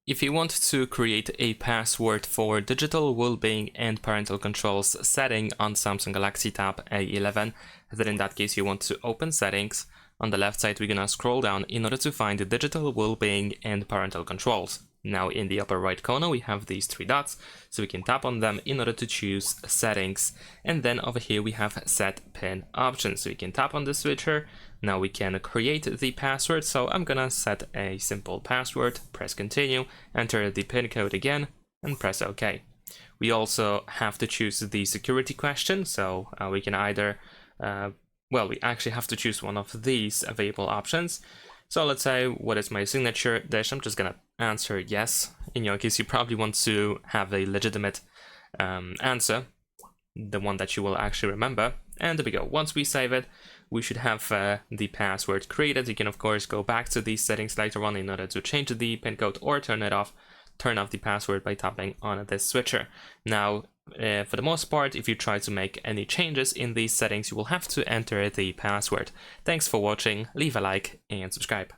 If you want to create a password for Digital Wellbeing and Parental Controls setting on Samsung Galaxy Tab A11, then in that case you want to open Settings. On the left side we're gonna scroll down in order to find the Digital Wellbeing and Parental Controls. Now in the upper right corner we have these three dots, so we can tap on them in order to choose Settings. And then over here we have Set PIN options, so we can tap on the switcher. Now we can create the password, so I'm gonna set a simple password, press continue, enter the PIN code again, and press OK. We also have to choose the security question, so we can either, we actually have to choose one of these available options. So let's say, what is my signature dish? I'm just gonna answer yes. In your case, you probably want to have a legitimate answer, the one that you will actually remember. And there we go. Once we save it, we should have the password created. You can of course go back to these settings later on in order to change the PIN code or turn off the password by tapping on this switcher. Now, for the most part, if you try to make any changes in these settings, you will have to enter the password. Thanks for watching, leave a like and subscribe.